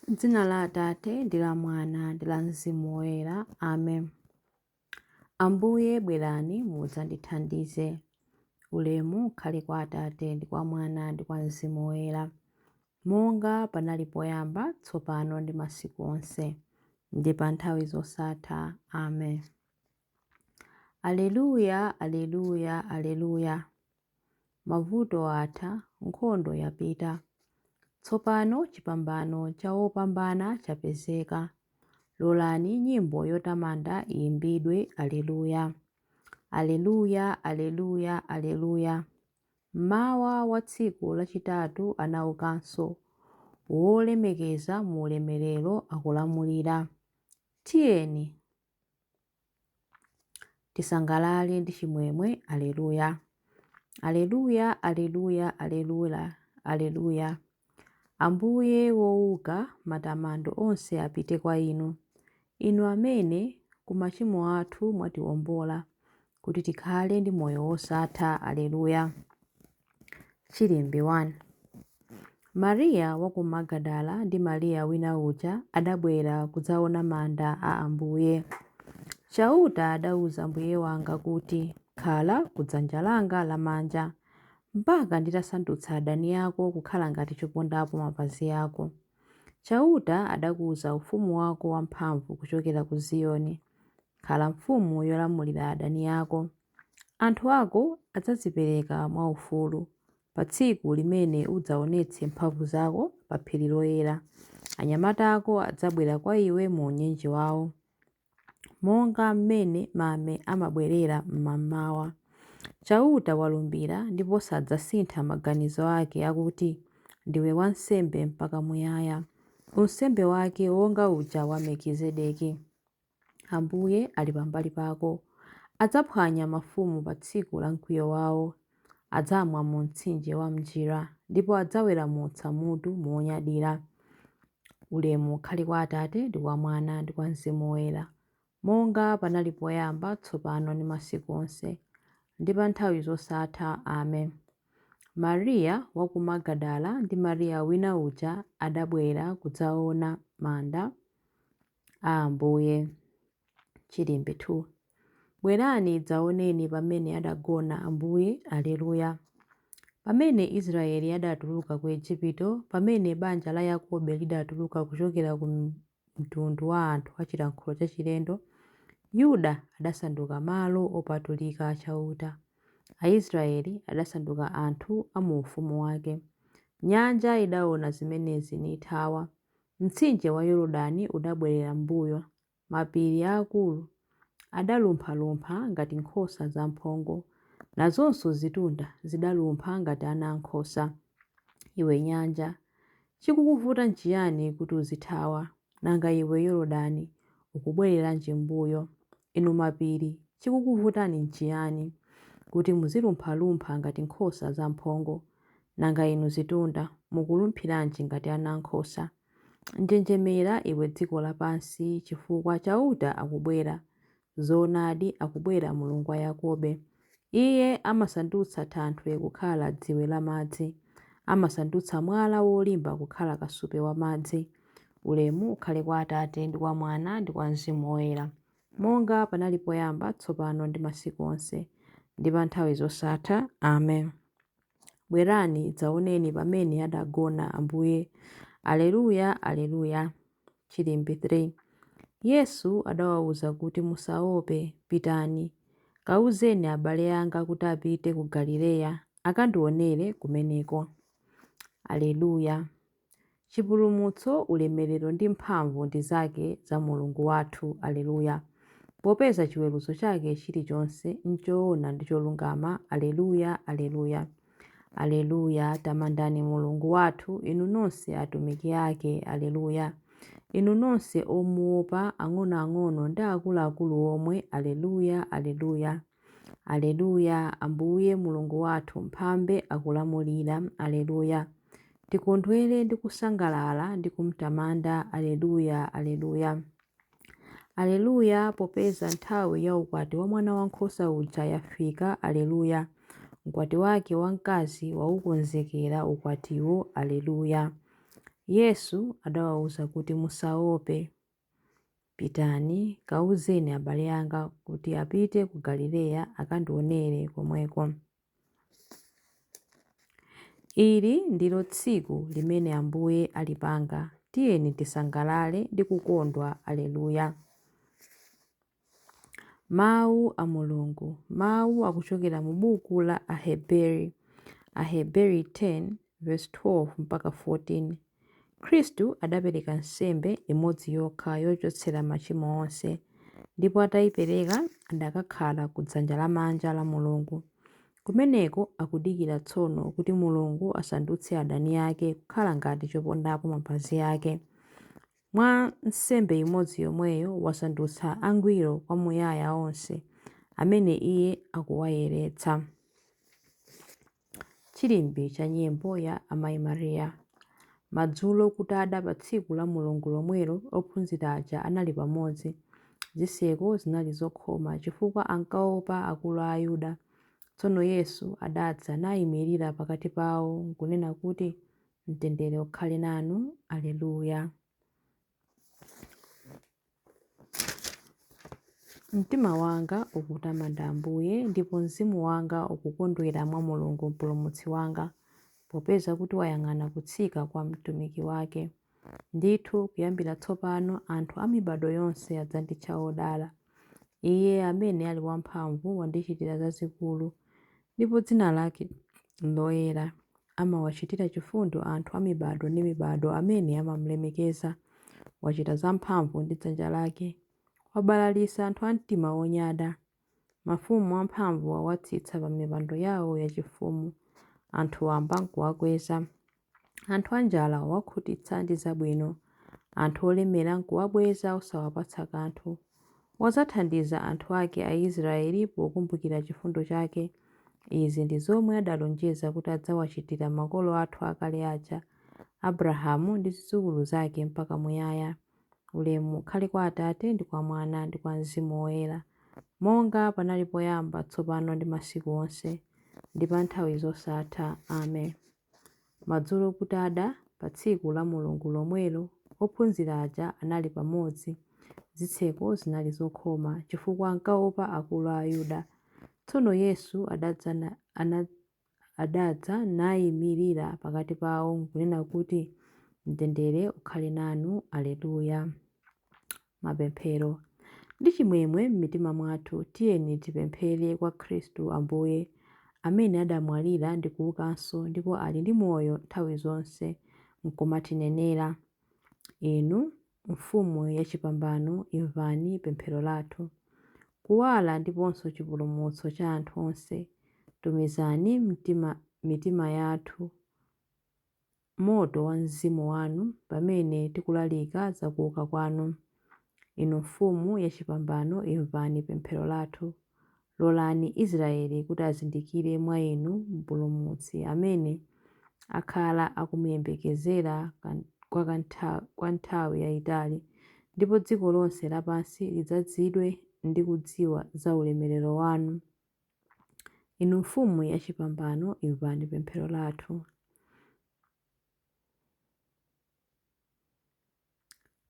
Dzina la Atate ndi la Mwana ndi la Mzimu Woyera. Amen. Ambuye bwerani mudzandithandize. Ulemu ukhale kwa Atate ndi kwa Mwana ndi kwa Mzimu Woyera, monga panali poyamba, tsopano ndi masiku onse, ndi pa nthawi zosatha. Amen. Aleluya, aleluya, aleluya. Mavuto atha, nkhondo yapita. Tsopano chipambano cha wopambana chapezeka. Lolani nyimbo yotamanda iyimbidwe. Aleluya. Aleluya, aleluya, aleluya. Mmawa wa tsiku lachitatu anaukanso, wolemekeza mu ulemerero akulamulira. Tiyeni tisangalale ndi chimwemwe. Aleluya. Aleluya, aleluya, aleluya, aleluya. Ambuye wouka, matamando onse apite kwa inu. Inu amene ku machimo athu mwatiwombola, kuti tikhale ndi moyo wosatha. Aleluya. Chilimbi 1. Mariya wa ku Magadala ndi Mariya wina uja adabwera kudzaona manda a Ambuye. Chauta adauza Mbuye wanga kuti, khala kudzanja langa lamanja, mpaka nditasandutsa adani ako kukhala ngati chopondapo mapazi ako. Chauta adakuza ufumu wako wamphamvu kuchokera ku Ziyoni. Khala mfumu yolamulira adani ako. Anthu ako adzadzipereka mwaufulu pa tsiku limene udzaonetse mphamvu zako pa phiri loyera. Anyamata ako adzabwera kwa iwe mu unyinji wawo, monga mmene mame amabwerera mmamawa. Chauta walumbira ndipo sadzasintha maganizo ake akuti, ndiwe wansembe mpaka muyaya, unsembe wake wonga uja wa Melikizedeki. Ambuye ali pambali pako. Adzaphwanya mafumu pa tsiku la mkwiyo wawo. Adzamwa mu mtsinje wa mnjira, ndipo adzaweramutsa mutu monyadira. Ulemu ukhale kwa Atate ndi kwa Mwana ndi kwa Mzimu Woyera, monga panali poyamba, tsopano ndi masiku onse, ndi pa nthawi zosatha. Amen. Mariya wa ku Magadala ndi Mariya wina uja adabwera kudzaona manda a Ambuye. Chilimbi 2. Bwerani dzaoneni pamene adagona Ambuye. Aleluya. Pamene Israeli adatuluka ku Igupto, pamene banja la Yakobo lidatuluka kuchokera ku mtundu wa anthu achilankhulo chachilendo, Yuda adasanduka malo opatulika a Chauta. Aisraeli adasanduka anthu a mu ufumu wake. Nyanja idaona zimenezi nithawa. Mtsinje wa Yorodani udabwerera mbuyo. Mapiri aakulu adalumphalumpha ngati nkhosa zamphongo, nazonso zitunda zidalumpha ngati ana ankhosa. Iwe nyanja, chikukuvuta nchiyani kuti uzithawa? Nanga iwe Yorodani, ukubwereranji mbuyo? Inu mapiri, chikukuvutani nchiyani kuti muzilumphalumpha ngati nkhosa zamphongo? Nanga inu zitunda, mukulumphiranji ngati ana ankhosa? Njenjemera iwe dziko lapansi, chifukwa Chauta akubwera. Zoonadi akubwera Mulungu wa Yakobo. Iye amasandutsa thanthwe kukhala dziwe la madzi, amasandutsa mwala wolimba kukhala kasupe wa madzi. Ulemu ukhale kwa Atate ndi kwa Mwana ndi kwa Mzimu Woyera, monga panali poyamba, tsopano ndi masiku onse, ndi pa nthawi zosatha. Amen. Bwerani dzaoneni pamene adagona Ambuye. Aleluya, aleluya. Chilimbi 3. Yesu adawawuza kuti, musaope, pitani, kawuzeni abale anga kuti apite ku Galileya, akandionere kumeneko. Aleluya. Chipulumutso, ulemerero ndi mphamvu ndi zake za Mulungu wathu. Aleluya. Popeza chiweruzo chake chilichonse nchoona ndi cholungama. Aleluya, aleluya. Aleluya. Tamandani Mulungu wathu, inu nonse atumiki ake. Aleluya. Inu nonse omuopa, ang'onoang'ono ndi akuluakulu omwe. Aleluya, aleluya. Aleluya. Ambuye Mulungu wathu mphambe akulamulira. Aleluya. Tikondwere ndi kusangalala ndi kumtamanda. Aleluya, aleluya. Aleluya. Popeza nthawi ya ukwati wa mwana wankhosa uja yafika. Aleluya. Ukwati wake wamkazi waukonzekera ukwatiwo. Aleluya. Yesu adawawuza kuti musaope, pitani kawuzeni abale anga kuti apite ku Galileya akandionere komweko. Ili ndilo tsiku limene Ambuye alipanga, tiyeni tisangalale ndi kukondwa. Aleluya. Mawu a Mulungu. Mawu akuchokera mu buku la Aheberi 10:12 mpaka 14. Khristu adapereka nsembe imodzi yokha yochotsera machimo onse, ndipo atayipereka adakakhala ku dzanja lamanja la Mulungu. Kumeneko akudikira tsono kuti Mulungu asandutse adani ake kukhala ngati chopondapo mapazi ake. Mwa nsembe imodzi yomweyo wasandutsa angwiro kwamuyaya onse amene iye akuwayeretsa. Chilimbi cha nyimbo ya Amayi Mariya. Madzulo kutada pa tsiku la Mulungu lomwelo, ophunzira aja anali pamodzi. Zitseko zinali zokhoma chifukwa ankaopa akulu a Ayuda. Tsono Yesu adadza nayimirira pakati pawo nkunena kuti, mtendere ukhale nanu. Aleluya. Mtima wanga ukutamanda Ambuye, ndipo mzimu wanga ukukondwera mwa Mulungu mpulumutsi wanga, popeza kuti wayang'ana kutsika kwa mtumiki wake. Ndithu kuyambira tsopano anthu a mibado yonse adzanditcha odala. Iye amene ali wamphamvu wandichitira zazikulu, ndipo dzina lake loyera. Amawachitira chifundo anthu a mibado ndi mibado amene amamulemekeza. Wachita zamphamvu ndi dzanja lake, wabalalisa anthu a mtima wonyada. Mafumu amphamvu wawatsitsa pa mipando yawo yachifumu, anthu wamba nkuwakweza. Anthu anjala wawakhutitsa ndi zabwino, anthu olemera nkuwabweza osawapatsa kanthu. Wazathandiza anthu ake Aisraeli pokumbukira chifundo chake. Izi ndi zomwe adalonjeza kuti adzawachitira makolo athu akale aja, Abrahamu ndi zidzukulu zake mpaka muyaya. Ulemu ukhale kwa Atate ndi kwa Mwana ndi kwa Mzimu Woyera, monga panali poyamba, tsopano ndi masiku onse, ndi pa nthawi zosatha. Amen. Madzulo kutada pa tsiku la Mulungu lomwelo, ophunzira aja anali pamodzi. Zitseko zinali zokhoma chifukwa ankaopa akulu a Ayuda. Tsono Yesu adadza nayimirira pakati pawo nkunena kuti, mtendere ukhale nanu. Aleluya. Mapemphero. Ndi chimwemwe m'mitima mwathu tiyeni tipemphere kwa Khristu Ambuye, amene adamwalira ndi kuukanso ndipo ali ndi moyo nthawi zonse, nkumatinenera. Inu mfumu yachipambano, imvani pemphero lathu. Kuwala ndiponso chipulumutso cha anthu onse, tumizani mitima yathu moto wa mzimu wanu pamene tikulalika za kuuka kwanu. Inu mfumu yachipambano, imvani pemphero lathu. Lolani Israeli kuti azindikire mwa inu mpulumutsi amene akhala akumuyembekezera kwa nthawi yayitali, ndipo dziko lonse lapansi lidzazidwe ndi kudziwa za ulemerero wanu. Inu mfumu yachipambano, imvani pemphero lathu.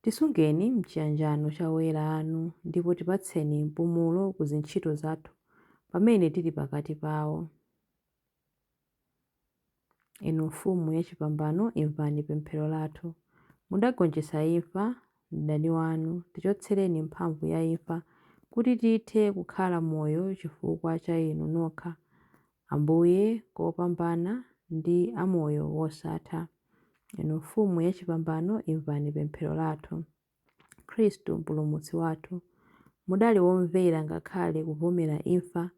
Tisungeni mchiyanjano cha oyera anu, ndipo tipatseni mpumulo ku zintchito zathu pamene tili pakati pawo. Inu mfumu yachipambano, imvani pemphero lathu. Mudagonjetsa imfa mdani wanu, tichotsereni mphamvu ya imfa kuti tithe kukhala moyo chifukwa cha inu nokha, Ambuye kopambana ndi amoyo wosatha. Inu mfumu yachipambano, imvani pemphero lathu. Khristu mpulumutsi wathu, mudali womvera ngakhale kuvomera imfa,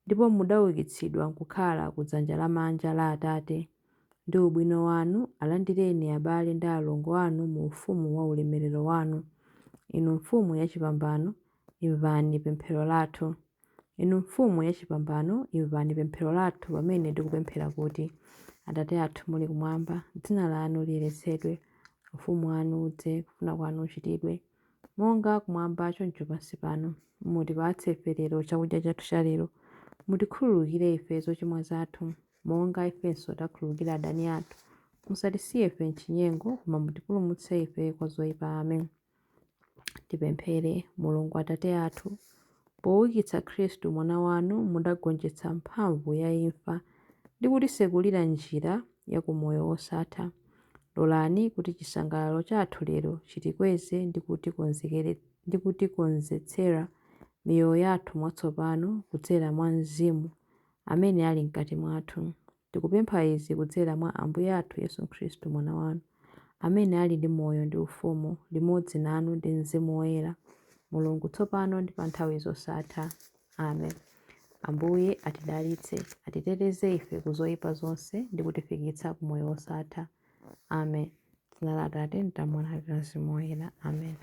ndipo mudaukitsidwa nkukhala ku dzanja lamanja la Atate. Ndi ubwino wanu alandireni abale ndi alongo anu mu ufumu wa ulemerero wanu. Inu mfumu yachipambano, imvani pemphero lathu. Inu mfumu yachipambano, imvani pemphero lathu pamene tikupemphera kuti, Atate athu muli kumwamba, dzina lanu liyeretsedwe, ufumu wanu udze, kufuna kwanu kuchitidwe monga kumwamba choncho pansi pano. Mutipatse ife lero chakudya chathu cha lero. Mutikhululukire ife zochimwa zathu monga ifenso takhululukira adani athu. musatisiye ife m'chinyengo, koma mutipulumutse ife kwa zoyipa. Amen. Tipemphere. Mulungu Atate athu, poukitsa Khristu mwana wanu mudagonjetsa mphamvu ya imfa ndi kutisekulira njira ya kumoyo wosatha. Lolani kuti chisangalalo chathu lero chitikweze ndi kutikonzetsera miyoyo yathu mwatsopano kudzera mwa Mzimu amene ali mkati mwathu. Tikupempha izi kudzera mwa Ambuye athu Yesu Khristu mwana wanu, amene ali ndi moyo ndi ufumu limodzi nanu ndi Mzimu Woyera, Mulungu tsopano ndi pa nthawi zosatha. Amen. Ambuye atidalitse, atiteteze ife ku zoyipa zonse ndi kutifikitsa ku moyo wosatha. Amen. Dzina la Atate ndi la Mwana ndi la Mzimu Woyera. Amen.